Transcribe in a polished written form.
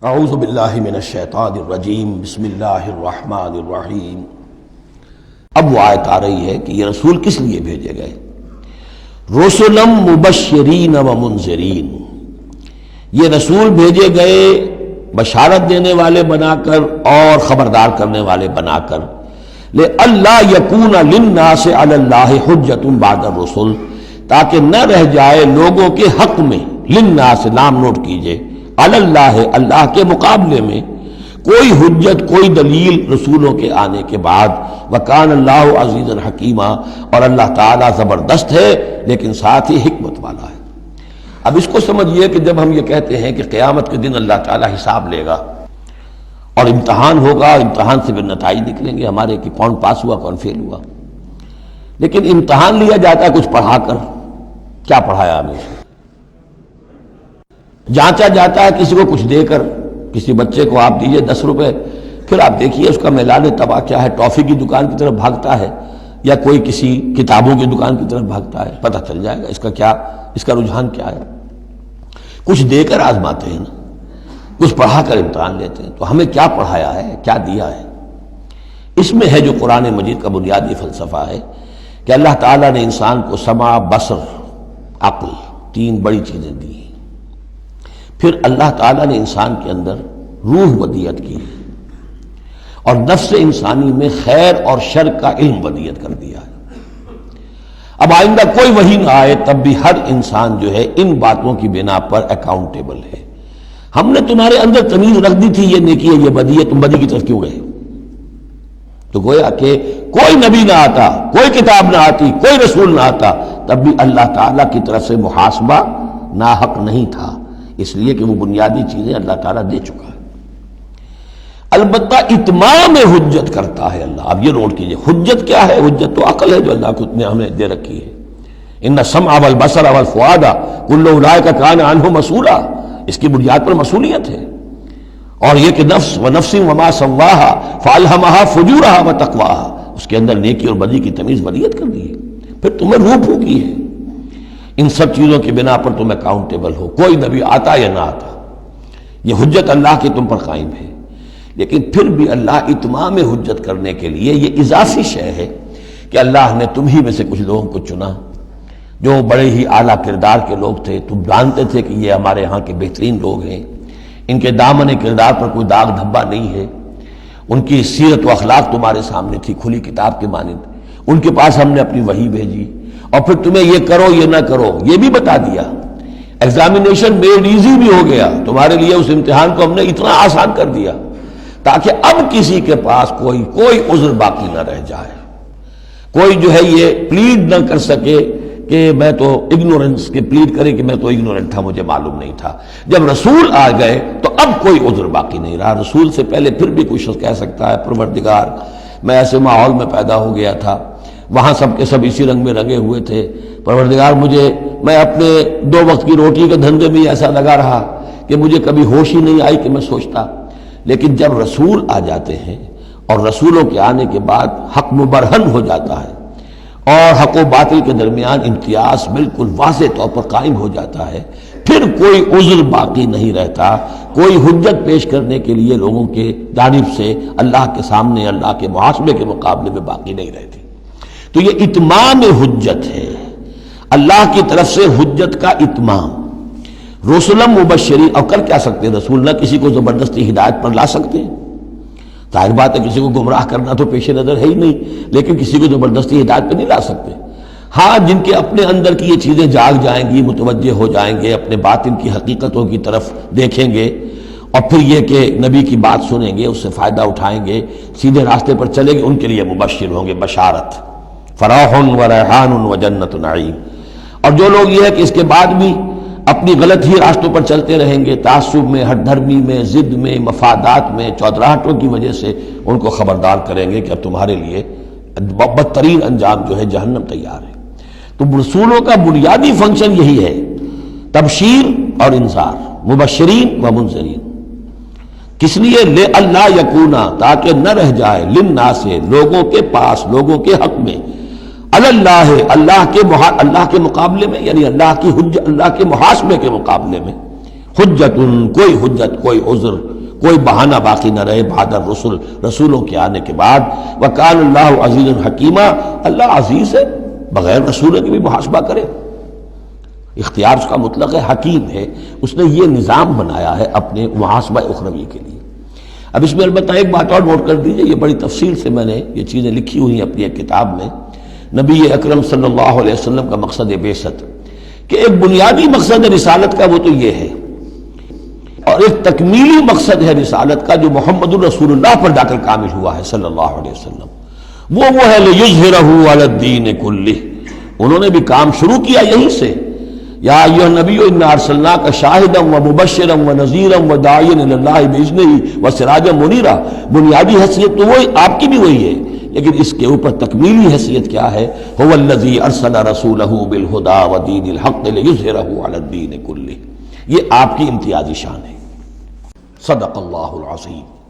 اعوذ باللہ من الشیطان الرجیم بسم اللہ الرحمن الرحیم۔ اب وہ آیت آ رہی ہے کہ یہ رسول کس لیے بھیجے گئے؟ رسلا مبشرین و منذرین، یہ رسول بھیجے گئے بشارت دینے والے بنا کر اور خبردار کرنے والے بنا کر، لئلا یکون للناس علی اللہ حجۃ بعد الرسل، تاکہ نہ رہ جائے لوگوں کے حق میں، للناس لام نوٹ کیجئے، علی اللہ اللہ کے مقابلے میں کوئی حجت کوئی دلیل رسولوں کے آنے کے بعد، وکان اللہ عزیزا حکیما، اور اللہ تعالیٰ زبردست ہے لیکن ساتھ ہی حکمت والا ہے۔ اب اس کو سمجھیے کہ جب ہم یہ کہتے ہیں کہ قیامت کے دن اللہ تعالیٰ حساب لے گا اور امتحان ہوگا، امتحان سے پھر نتائج نکلیں گے ہمارے کہ کون پاس ہوا کون فیل ہوا، لیکن امتحان لیا جاتا ہے کچھ پڑھا کر، کیا پڑھایا ہمیں؟ جانچا جاتا ہے کسی کو کچھ دے کر، کسی بچے کو آپ دیجئے 10 روپے، پھر آپ دیکھیے اس کا میلان تباہ کیا ہے، ٹافی کی دکان کی طرف بھاگتا ہے یا کوئی کسی کتابوں کی دکان کی طرف بھاگتا ہے، پتہ چل جائے گا اس کا کیا، اس کا رجحان کیا ہے۔ کچھ دے کر آزماتے ہیں نا، کچھ پڑھا کر امتحان لیتے ہیں، تو ہمیں کیا پڑھایا ہے، کیا دیا ہے؟ اس میں ہے جو قرآن مجید کا بنیادی فلسفہ ہے کہ اللہ تعالیٰ نے انسان کو سمع، بصر، عقل، 3 بڑی چیزیں دی، پھر اللہ تعالیٰ نے انسان کے اندر روح ودیت کی اور نفس انسانی میں خیر اور شر کا علم ودیت کر دیا ہے۔ اب آئندہ کوئی وحی نہ آئے تب بھی ہر انسان جو ہے ان باتوں کی بنا پر اکاؤنٹیبل ہے۔ ہم نے تمہارے اندر تمیز رکھ دی تھی، یہ نیکی ہے یہ بدی ہے، تم بدی کی طرف کیوں گئے؟ تو گویا کہ کوئی نبی نہ آتا، کوئی کتاب نہ آتی، کوئی رسول نہ آتا، تب بھی اللہ تعالیٰ کی طرف سے محاسبہ ناحق نہیں تھا، اس لیے کہ وہ بنیادی چیزیں اللہ تعالیٰ دے چکا ہے۔ البتہ اتمام حجت کرتا ہے اللہ۔ اب یہ نوٹ کیجئے، حجت کیا ہے؟ حجت تو عقل ہے جو اللہ کو نے ہمیں دے رکھی ہے۔ ان السمع والبصر والفؤاد کل اولئک کان عنہ مسئولا، اس کی بنیاد پر مسئولیت ہے۔ اور یہ کہ نفس ونفس وما سواها فالہمها فجورها وتقواها، اس کے اندر نیکی اور بدی کی تمیز ودیت کر دی ہے، پھر تمہیں روح پھونکی ہے۔ ان سب چیزوں کی بنا پر تم اکاؤنٹیبل ہو، کوئی نبی آتا یا نہ آتا، یہ حجت اللہ کی تم پر قائم ہے۔ لیکن پھر بھی اللہ اتمام حجت کرنے کے لیے یہ اضافی شے ہے کہ اللہ نے تم ہی میں سے کچھ لوگوں کو چنا جو بڑے ہی اعلیٰ کردار کے لوگ تھے، تم جانتے تھے کہ یہ ہمارے ہاں کے بہترین لوگ ہیں، ان کے دامن کردار پر کوئی داغ دھبا نہیں ہے، ان کی سیرت و اخلاق تمہارے سامنے تھی کھلی کتاب کے مانند، ان کے پاس ہم نے اپنی وحی بھیجی، اور پھر تمہیں یہ کرو یہ نہ کرو یہ بھی بتا دیا۔ ایگزامینیشن میڈ ایزی بھی ہو گیا تمہارے لیے، اس امتحان کو ہم نے اتنا آسان کر دیا تاکہ اب کسی کے پاس کوئی عذر باقی نہ رہ جائے، کوئی جو ہے یہ پلیڈ نہ کر سکے کہ میں تو اگنورنس کے پلیڈ کرے کہ میں تو اگنورنٹ تھا، مجھے معلوم نہیں تھا۔ جب رسول آ گئے تو اب کوئی عذر باقی نہیں رہا۔ رسول سے پہلے پھر بھی کوئی شخص کہہ سکتا ہے پروردگار میں ایسے ماحول میں پیدا ہو گیا تھا، وہاں سب کے سب اسی رنگ میں رنگے ہوئے تھے، پروردگار میں اپنے 2 وقت کی روٹی کے دھندے میں ایسا لگا رہا کہ مجھے کبھی ہوش ہی نہیں آئی کہ میں سوچتا۔ لیکن جب رسول آ جاتے ہیں اور رسولوں کے آنے کے بعد حق مبرہن ہو جاتا ہے اور حق و باطل کے درمیان امتیاز بالکل واضح طور پر قائم ہو جاتا ہے، پھر کوئی عذر باقی نہیں رہتا، کوئی حجت پیش کرنے کے لیے لوگوں کے جانب سے اللہ کے سامنے اللہ کے محاسبے کے مقابلے میں باقی نہیں رہتی۔ تو یہ اتمام حجت ہے، اللہ کی طرف سے حجت کا اتمام۔ رسلا مبشرین، اور کر کیا سکتے ہیں رسول؟ نہ کسی کو زبردستی ہدایت پر لا سکتے ہیں، ظاہر بات ہے کسی کو گمراہ کرنا تو پیش نظر ہے ہی نہیں، لیکن کسی کو زبردستی ہدایت پہ نہیں لا سکتے۔ ہاں جن کے اپنے اندر کی یہ چیزیں جاگ جائیں گی، متوجہ ہو جائیں گے، اپنے باطن کی حقیقتوں کی طرف دیکھیں گے، اور پھر یہ کہ نبی کی بات سنیں گے، اس سے فائدہ اٹھائیں گے، سیدھے راستے پر چلیں گے، ان کے لیے مبشر ہوں گے، بشارت، فراح و ریحان و جنت نعیم۔ اور جو لوگ یہ ہے کہ اس کے بعد بھی اپنی غلط ہی راستوں پر چلتے رہیں گے، تعصب میں، ہٹ دھرمی میں، ضد میں، مفادات میں، چودراہٹوں کی وجہ سے، ان کو خبردار کریں گے کہ اب تمہارے لیے بدترین انجام جو ہے جہنم تیار ہے۔ تو رسولوں کا بنیادی فنکشن یہی ہے، تبشیر اور انذار، مبشرین و منذرین۔ کس لیے؟ لے اللہ یکونا، تاکہ نہ رہ جائے، للناس لوگوں کے پاس، لوگوں کے حق میں، اللہ اللہ کے مقابلے میں، یعنی اللہ کی حجت، اللہ کے محاسبے کے مقابلے میں، حجت، کوئی حجت، کوئی عذر، کوئی بہانہ باقی نہ رہے بعد الرسل، رسولوں کے آنے کے بعد۔ وکان اللہ عزیز حکیمہ، اللہ عزیز ہے، بغیر رسولوں کے بھی محاسبہ کرے، اختیار اس کا مطلق ہے، حکیم ہے، اس نے یہ نظام بنایا ہے اپنے محاسبہ اخروی کے لیے۔ اب اس میں البتہ ایک بات اور نوٹ کر دیجئے، یہ بڑی تفصیل سے میں نے یہ چیزیں لکھی ہوئی ہیں اپنی ایک کتاب میں، نبی اکرم صلی اللہ علیہ وسلم کا مقصد بعثت، کہ ایک بنیادی مقصد رسالت کا وہ تو یہ ہے، اور ایک تکمیلی مقصد ہے رسالت کا جو محمد الرسول اللہ پر جا کر کامل ہوا ہے صلی اللہ علیہ وسلم، وہ ہے لِیُظْہِرَهُ عَلَى الدِّینِ كُلِّهِ۔ انہوں نے بھی کام شروع کیا یہیں سے، یا ایھا النبی انا ارسلناک شاہدا ومبشرا ونذیرا وداعیا الی اللہ باذنہ وسراجا منیرا۔ بنیادی حیثیت تو وہی آپ کی بھی وہی ہے، لیکن اس کے اوپر تکمیلی حیثیت کیا ہے؟ هو الذی ارسل رسولہ بالہدی ودین الحق لیظہرہ علی الدین کلہ۔ یہ آپ کی امتیازی شان ہے۔ صدق اللہ العظیم۔